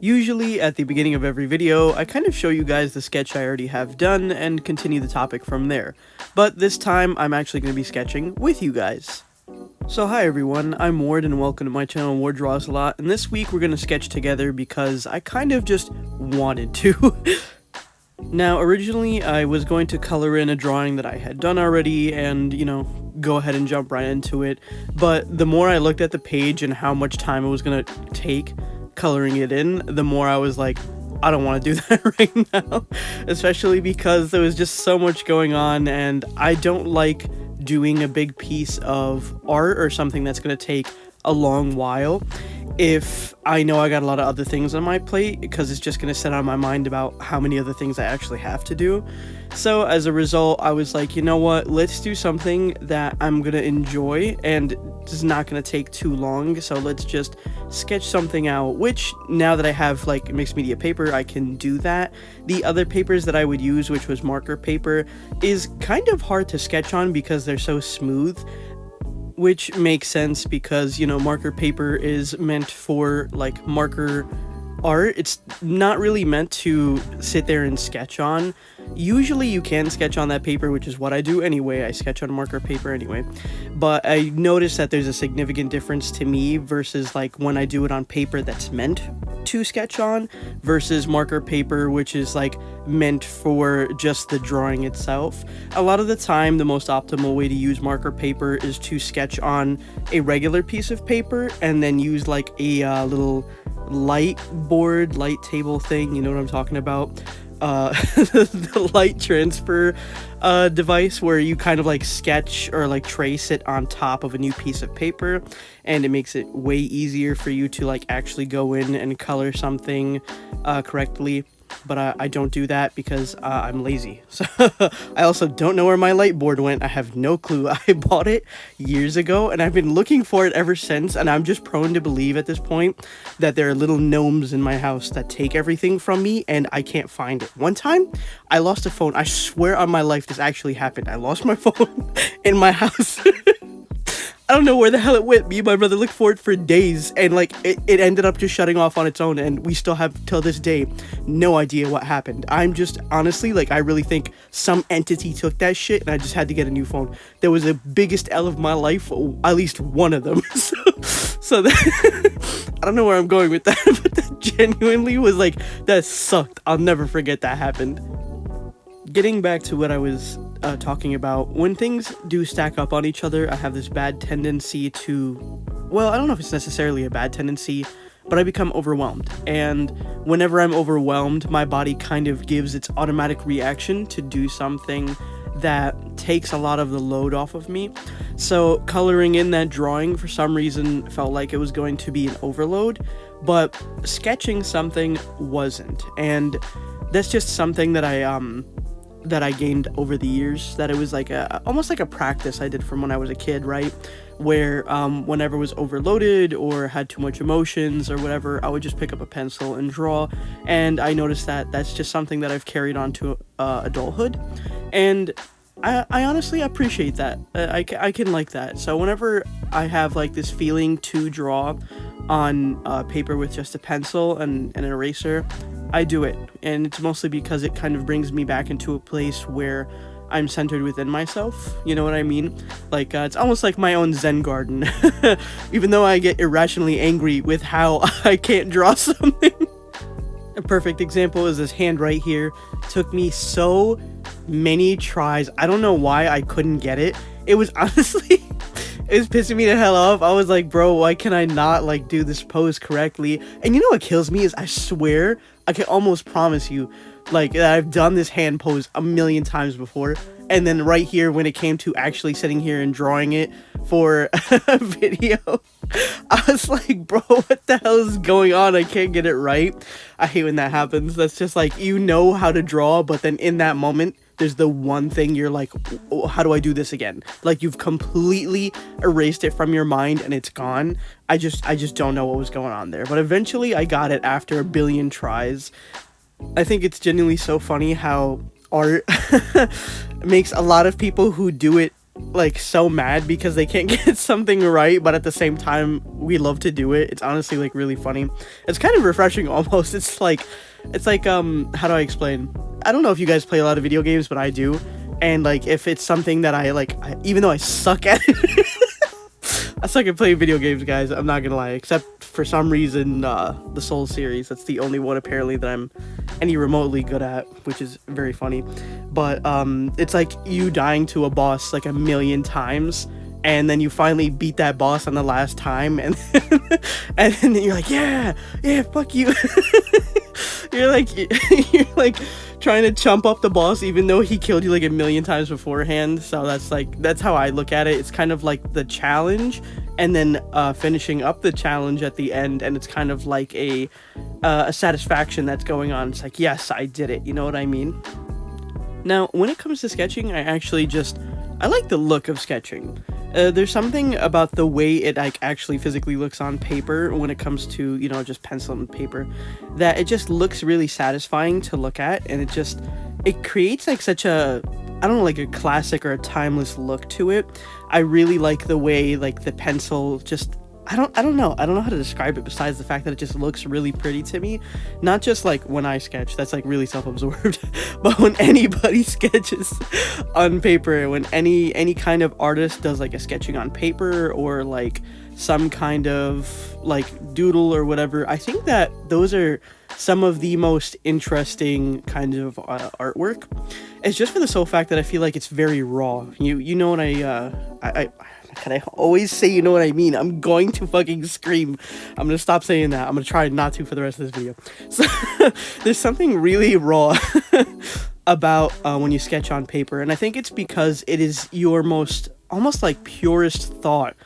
Usually at the beginning of every video, I kind of show you guys the sketch I already have done and continue the topic from there. But this time, I'm actually going to be sketching with you guys. So hi everyone, I'm Ward and welcome to my channel Wardrawsalot, and this week we're going to sketch together because I kind of just wanted to. Now, originally I was going to color in a drawing that I had done already and, go ahead and jump right into it, but the more I looked at the page and how much time it was going to take coloring it in, the more I was like, I don't want to do that right now, especially because there was just so much going on and I don't like doing a big piece of art or something that's going to take a long while if I know I got a lot of other things on my plate, because it's just going to set on my mind about how many other things I actually have to do. So as a result, I was like, you know what, let's do something that I'm going to enjoy and it's not going to take too long, so let's just sketch something out, which now that I have like mixed media paper, I can do that. The other papers that I would use, which was marker paper, is kind of hard to sketch on because they're so smooth, which makes sense because, marker paper is meant for like marker art. It's not really meant to sit there and sketch on. Usually you can sketch on that paper, which is what I do anyway. I sketch on marker paper anyway, but I noticed that there's a significant difference to me versus like when I do it on paper that's meant to sketch on versus marker paper, which is like meant for just the drawing itself. A lot of the time, the most optimal way to use marker paper is to sketch on a regular piece of paper and then use like a little light table thing, you know what I'm talking about, the light transfer device where you kind of like sketch or like trace it on top of a new piece of paper, and it makes it way easier for you to like actually go in and color something correctly. But I don't do that because I'm lazy. So I also don't know where my light board went. I have no clue. I bought it years ago and I've been looking for it ever since, and I'm just prone to believe at this point that there are little gnomes in my house that take everything from me and I can't find it. One time I lost a phone. I swear on my life this actually happened. I lost my phone in my house. I don't know where the hell it went. Me and my brother looked for it for days, and like it ended up just shutting off on its own, and we still have till this day no idea what happened. I'm just honestly like, I really think some entity took that shit and I just had to get a new phone. There was the biggest L of my life, at least one of them. so that, I don't know where I'm going with that, but that genuinely was like, that sucked. I'll never forget that happened. Getting back to what I was talking about, when things do stack up on each other, I have this bad tendency to, well, I don't know if it's necessarily a bad tendency, but I become overwhelmed. And whenever I'm overwhelmed, my body kind of gives its automatic reaction to do something that takes a lot of the load off of me. So coloring in that drawing for some reason felt like it was going to be an overload, but sketching something wasn't. And that's just something that I gained over the years, that it was like almost like a practice I did from when I was a kid, right? Where whenever I was overloaded or had too much emotions or whatever, I would just pick up a pencil and draw. And I noticed that that's just something that I've carried on to adulthood. And I honestly appreciate that. I can like that. So whenever I have like this feeling to draw on paper with just a pencil and an eraser, I do it, and it's mostly because it kind of brings me back into a place where I'm centered within myself, you know what I mean? Like, it's almost like my own Zen garden, even though I get irrationally angry with how I can't draw something. A perfect example is this hand right here. It took me so many tries. I don't know why I couldn't get it. It was honestly... it was pissing me the hell off. I was like, bro, why can I not like do this pose correctly? And you know what kills me is, I swear, I can almost promise you, like, that I've done this hand pose a million times before. And then right here, when it came to actually sitting here and drawing it for a video, I was like, bro, what the hell is going on? I can't get it right. I hate when that happens. That's just like, you know how to draw, but then in that moment, there's the one thing you're like, oh, how do I do this again? Like, you've completely erased it from your mind and it's gone. I just don't know what was going on there. But eventually I got it after a billion tries. I think it's genuinely so funny how art makes a lot of people who do it like so mad because they can't get something right, but at the same time we love to do it. It's honestly like really funny. It's kind of refreshing almost. It's like how do I explain? I don't know if you guys play a lot of video games, but I do. And like if it's something that even though I suck at it, I suck at playing video games, guys, I'm not gonna lie, except for some reason the Soul series. That's the only one apparently that I'm any remotely good at, which is very funny. But it's like you dying to a boss like a million times, and then you finally beat that boss on the last time, and and then you're like, yeah, fuck you. you're like trying to chump up the boss even though he killed you like a million times beforehand. So that's how I look at it. It's kind of like the challenge, and then finishing up the challenge at the end, and it's kind of like a satisfaction that's going on. It's like, yes, I did it, you know what I mean? Now when it comes to sketching, I like the look of sketching. There's something about the way it like actually physically looks on paper when it comes to, you know, just pencil and paper, that it just looks really satisfying to look at, and it creates like such a, I don't know, like a classic or a timeless look to it. I really like the way like the pencil just, I don't know how to describe it besides the fact that it just looks really pretty to me. Not just like when I sketch, that's like really self-absorbed, but when anybody sketches on paper, when any kind of artist does like a sketching on paper or like some kind of like doodle or whatever, I think that those are some of the most interesting kinds of artwork. It's just for the sole fact that I feel like it's very raw. You know what I can I always say, you know what I mean? I'm going to fucking scream. I'm gonna stop saying that. I'm gonna try not to for the rest of this video. So there's something really raw about when you sketch on paper, and I think it's because it is your most almost like purest thought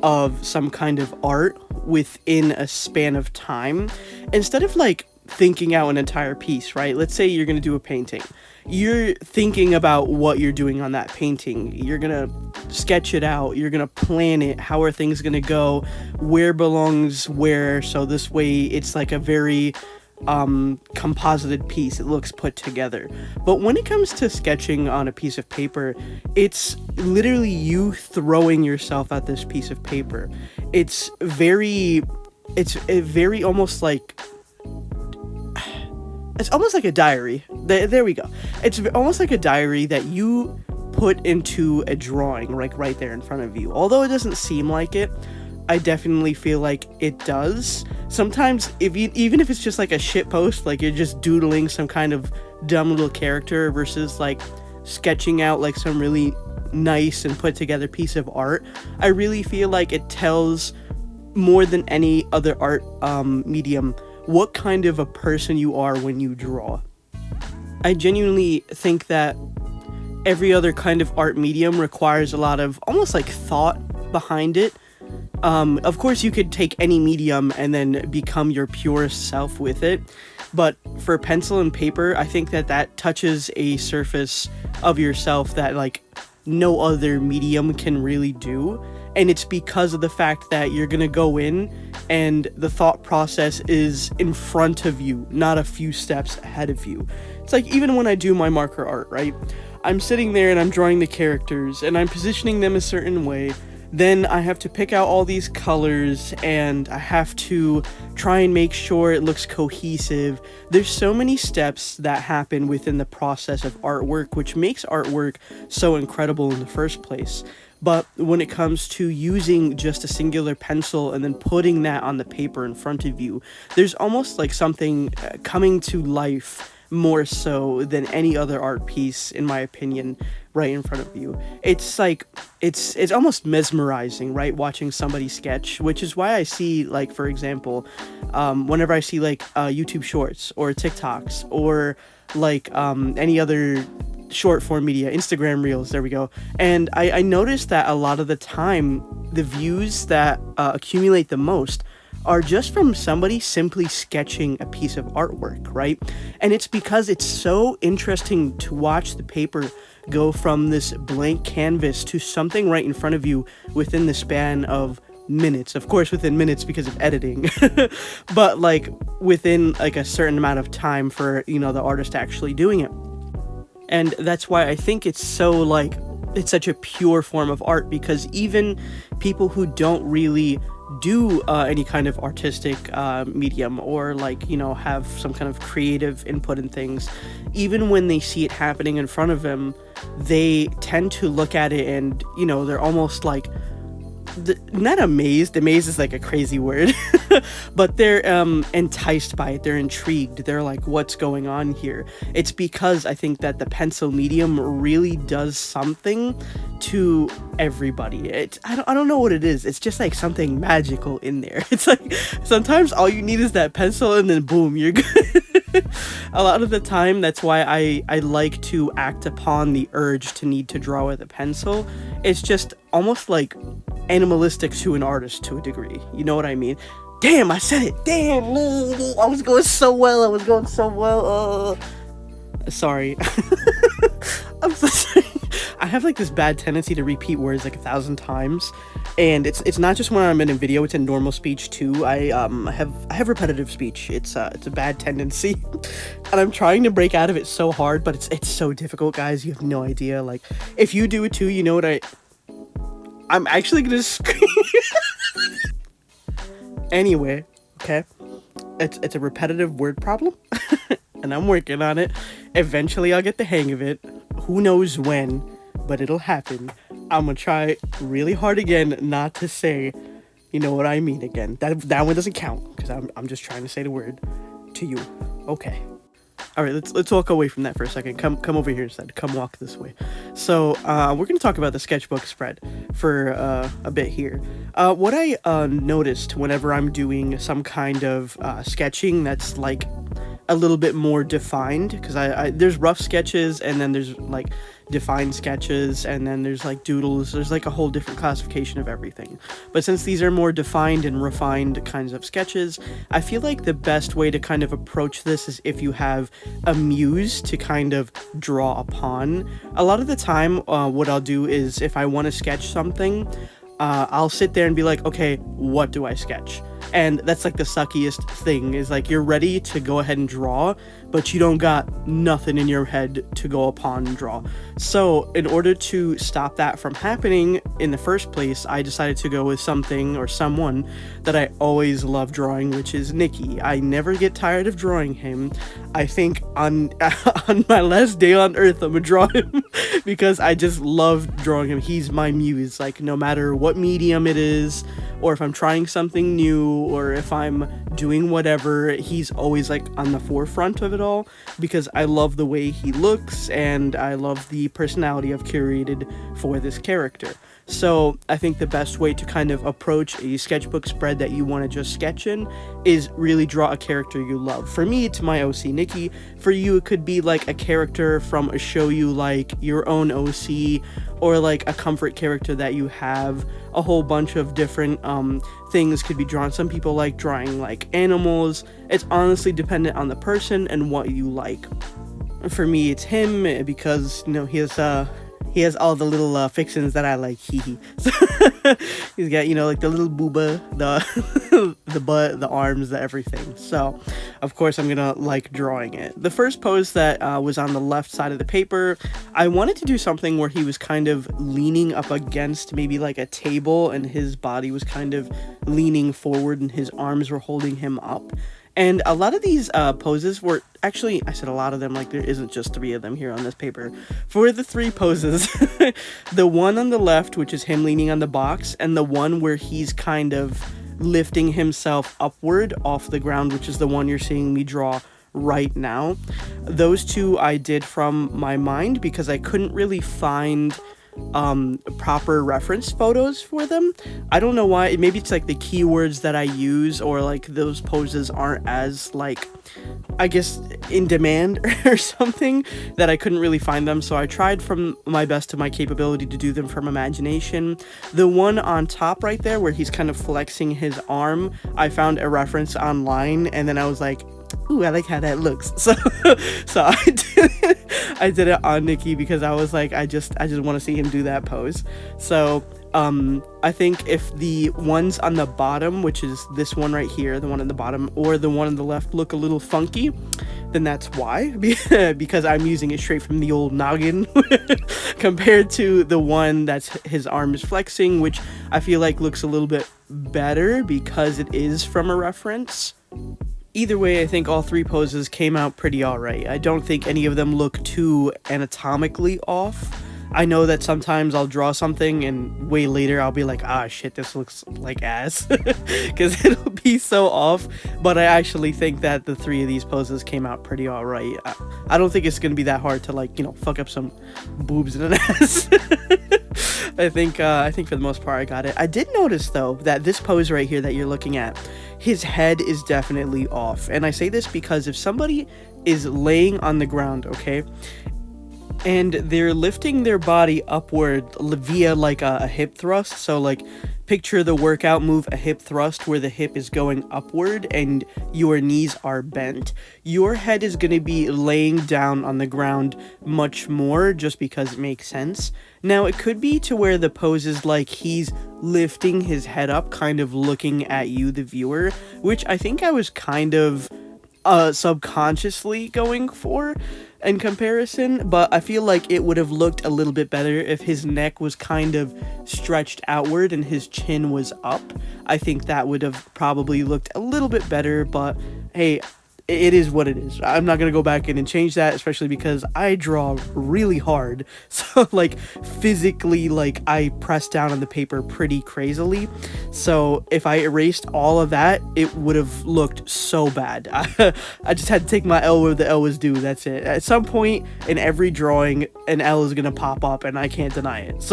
of some kind of art within a span of time, instead of like thinking out an entire piece, right? Let's say you're gonna do a painting. You're thinking about what you're doing on that painting. You're gonna sketch it out. You're gonna plan it. How are things gonna go? Where belongs where? So this way it's like a very composited piece. It looks put together. But when it comes to sketching on a piece of paper, it's literally you throwing yourself at this piece of paper. It's very almost like, it's almost like a diary. There we go. It's almost like a diary that you put into a drawing, like right there in front of you. Although it doesn't seem like it, I definitely feel like it does. Sometimes, even if it's just like a shit post, like you're just doodling some kind of dumb little character versus like sketching out like some really nice and put together piece of art, I really feel like it tells more than any other art medium what kind of a person you are when you draw. I genuinely think that every other kind of art medium requires a lot of almost like thought behind it. Of course, you could take any medium and then become your purest self with it, but for pencil and paper, I think that touches a surface of yourself that like no other medium can really do. And it's because of the fact that you're gonna go in and the thought process is in front of you, not a few steps ahead of you. It's like even when I do my marker art, right? I'm sitting there and I'm drawing the characters and I'm positioning them a certain way. Then I have to pick out all these colors and I have to try and make sure it looks cohesive. There's so many steps that happen within the process of artwork, which makes artwork so incredible in the first place. But when it comes to using just a singular pencil and then putting that on the paper in front of you, there's almost like something coming to life more so than any other art piece, in my opinion, right in front of you. It's like, it's almost mesmerizing, right? Watching somebody sketch, which is why I see, like, for example, whenever I see like YouTube shorts or TikToks or like any other short form media, Instagram reels, there we go. And I noticed that a lot of the time, the views that accumulate the most are just from somebody simply sketching a piece of artwork, right? And it's because it's so interesting to watch the paper go from this blank canvas to something right in front of you within the span of minutes. Of course, within minutes because of editing, but like within like a certain amount of time for, you know, the artist actually doing it. And that's why I think it's so like it's such a pure form of art, because even people who don't really do any kind of artistic medium, or like, you know, have some kind of creative input in things, even when they see it happening in front of them, they tend to look at it and, you know, they're almost like, not amazed is like a crazy word, but they're enticed by it, they're intrigued, they're like, what's going on here? It's because I think that the pencil medium really does something to everybody. I don't know what it is, it's just like something magical in there. It's like sometimes all you need is that pencil and then boom, you're good. A lot of the time, that's why I like to act upon the urge to need to draw with a pencil. It's just almost like animalistic to an artist to a degree. You know what I mean? Damn, I said it. Damn, I was going so well. Sorry. I'm so sorry. I have like this bad tendency to repeat words like 1,000 times, and it's not just when I'm in a video, it's in normal speech too. I have repetitive speech. It's a bad tendency, and I'm trying to break out of it so hard, but it's so difficult, guys. You have no idea. Like, if you do it too, you know what I'm actually gonna scream. Anyway, okay, it's a repetitive word problem, and I'm working on it. Eventually, I'll get the hang of it. Who knows when, but it'll happen. I'm gonna try really hard again not to say, you know what I mean again. That one doesn't count, because I'm just trying to say the word to you. Okay. All right, let's walk away from that for a second. Come over here instead. Come walk this way. So we're gonna talk about the sketchbook spread for a bit here. What I noticed whenever I'm doing some kind of sketching that's like a little bit more defined, because I there's rough sketches, and then there's like defined sketches, and then there's like doodles. There's like a whole different classification of everything. But since these are more defined and refined kinds of sketches, I feel like the best way to kind of approach this is if you have a muse to kind of draw upon. A lot of the time, what I'll do is, if I want to sketch something, I'll sit there and be like, okay, what do I sketch? And that's like the suckiest thing, is like you're ready to go ahead and draw, but you don't got nothing in your head to go upon and draw. So in order to stop that from happening in the first place, I decided to go with something or someone that I always love drawing, which is Nikki. I never get tired of drawing him. I think on my last day on earth, I'm gonna draw him because I just love drawing him. He's my muse. Like, no matter what medium it is, or if I'm trying something new, or if I'm doing whatever, he's always like on the forefront of it all, because I love the way he looks, and I love the personality I've curated for this character. So I think the best way to kind of approach a sketchbook spread that you want to just sketch in is really draw a character you love. For me, it's my OC Nikki. For you, it could be like a character from a show you like, your own OC, or like a comfort character that you have. A whole bunch of different things could be drawn. Some people like drawing like animals. It's honestly dependent on the person and what you like. For me, it's him, because, you know, he has all the little fixins that I like. So he's got, you know, like the little booba, the butt, the arms, the everything. So of course I'm gonna like drawing it. The first pose that was on the left side of the paper, I wanted to do something where he was kind of leaning up against maybe like a table, and his body was kind of leaning forward and his arms were holding him up. And a lot of these poses were, actually, I said a lot of them, like there isn't just 3 of them here on this paper. For the 3 poses, the one on the left, which is him leaning on the box, and the one where he's kind of lifting himself upward off the ground, which is the one you're seeing me draw right now. Those 2 I did from my mind, because I couldn't really find proper reference photos for them. I don't know why. Maybe it's like the keywords that I use, or like those poses aren't as like, I guess, in demand or something, that I couldn't really find them. So I tried from my best to my capability to do them from imagination. The one on top right there where he's kind of flexing his arm, I found a reference online, and then I was like, ooh, I like how that looks. So I did it on Nikki, because I was like, I just want to see him do that pose. So I think if the ones on the bottom, which is this one right here, the one on the bottom, or the one on the left, look a little funky, then that's why. Because I'm using it straight from the old noggin compared to the one that's his arm is flexing, which I feel like looks a little bit better because it is from a reference. Either way, I think all three poses came out pretty alright. I don't think any of them look too anatomically off. I know that sometimes I'll draw something and way later I'll be like, ah shit, this looks like ass, because it'll be so off, but I actually think that the three of these poses came out pretty alright. I don't think it's gonna be that hard to, like, you know, fuck up some boobs and an ass. I think for the most part I got it. I did notice though that this pose right here that you're looking at, his head is definitely off, and I say this because if somebody is laying on the ground, okay, and they're lifting their body upward via like a hip thrust, so like picture the workout move a hip thrust where the hip is going upward and your knees are bent, your head is going to be laying down on the ground much more, just because it makes sense. Now it could be to where the pose is like he's lifting his head up, kind of looking at you, the viewer, which I think I was kind of subconsciously going for in comparison, but I feel like it would have looked a little bit better if his neck was kind of stretched outward and his chin was up. I think that would have probably looked a little bit better, but hey, it is what it is. I'm not gonna go back in and change that, especially because I draw really hard, so like physically, like I press down on the paper pretty crazily, so if I erased all of that, it would have looked so bad. I just had to take my L where the L was due. That's it. At some point in every drawing, an L is gonna pop up and I can't deny it.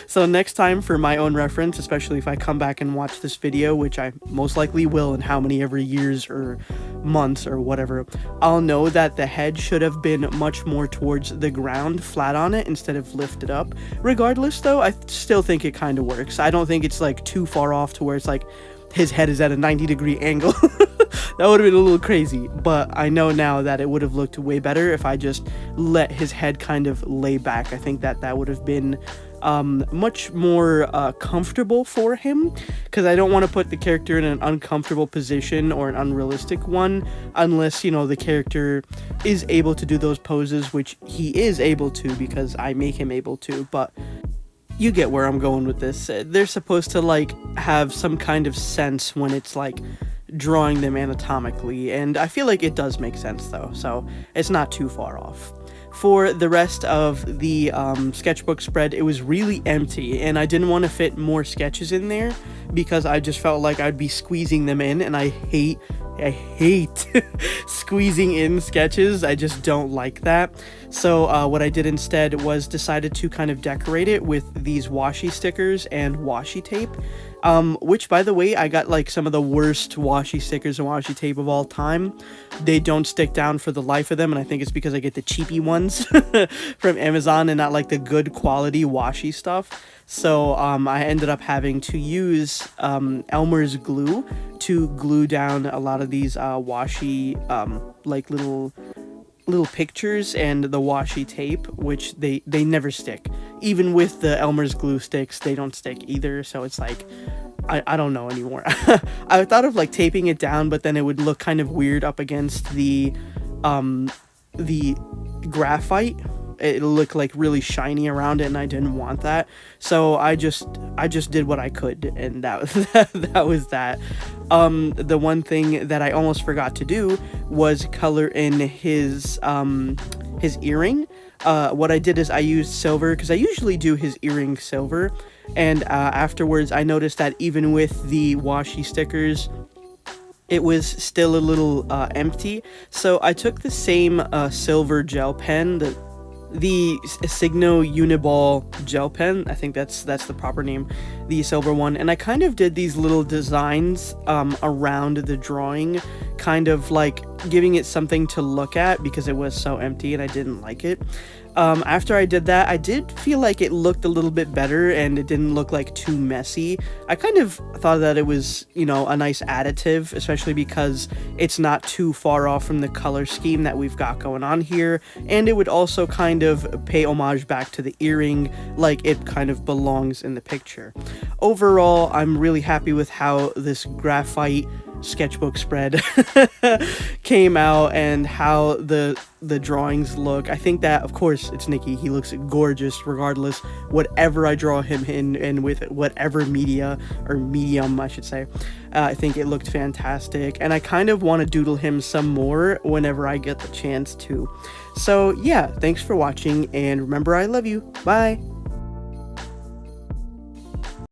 So next time, for my own reference, especially if I come back and watch this video, which I most likely will in how many ever years or months or whatever, I'll know that the head should have been much more towards the ground, flat on it, instead of lifted up. Regardless though, I still think it kind of works. I don't think it's like too far off to where it's like his head is at a 90-degree angle. That would have been a little crazy, but I know now that it would have looked way better if I just let his head kind of lay back. I think that would have been much more comfortable for him, because I don't want to put the character in an uncomfortable position or an unrealistic one unless, you know, the character is able to do those poses, which he is able to because I make him able to. But you get where I'm going with this. They're supposed to like have some kind of sense when it's like drawing them anatomically, and I feel like it does make sense though, so it's not too far off. For the rest of the sketchbook spread, it was really empty, and I didn't want to fit more sketches in there because I just felt like I'd be squeezing them in, and I hate squeezing in sketches. I just don't like that. So what I did instead was decided to kind of decorate it with these washi stickers and washi tape, which, by the way, I got like some of the worst washi stickers and washi tape of all time. They don't stick down for the life of them, and I think it's because I get the cheapy ones from Amazon and not like the good quality washi stuff. So I ended up having to use Elmer's glue to glue down a lot of these washi like little pictures, and the washi tape, which they never stick. Even with the Elmer's glue sticks, they don't stick either. So it's like, I don't know anymore. I thought of like taping it down, but then it would look kind of weird up against the graphite. It'll look like really shiny around it, and I didn't want that. So I just did what I could, and that was that. The one thing that I almost forgot to do was color in his earring. What I did is I used silver, because I usually do his earring silver, and afterwards I noticed that even with the washi stickers, it was still a little empty. So I took the same silver gel pen, the Signo Uniball gel pen, I think that's the proper name, the silver one, and I kind of did these little designs around the drawing, kind of like giving it something to look at because it was so empty and I didn't like it. After I did that, I did feel like it looked a little bit better and it didn't look like too messy. I kind of thought that it was, you know, a nice additive, especially because it's not too far off from the color scheme that we've got going on here, and it would also kind of pay homage back to the earring, like it kind of belongs in the picture. Overall, I'm really happy with how this graphite sketchbook spread came out and how the drawings look. I think that, of course, it's Nikki. He looks gorgeous regardless, whatever I draw him in and with whatever media or medium, I should say. I think it looked fantastic, and I kind of want to doodle him some more whenever I get the chance to. So yeah, thanks for watching, and remember, I love you. Bye.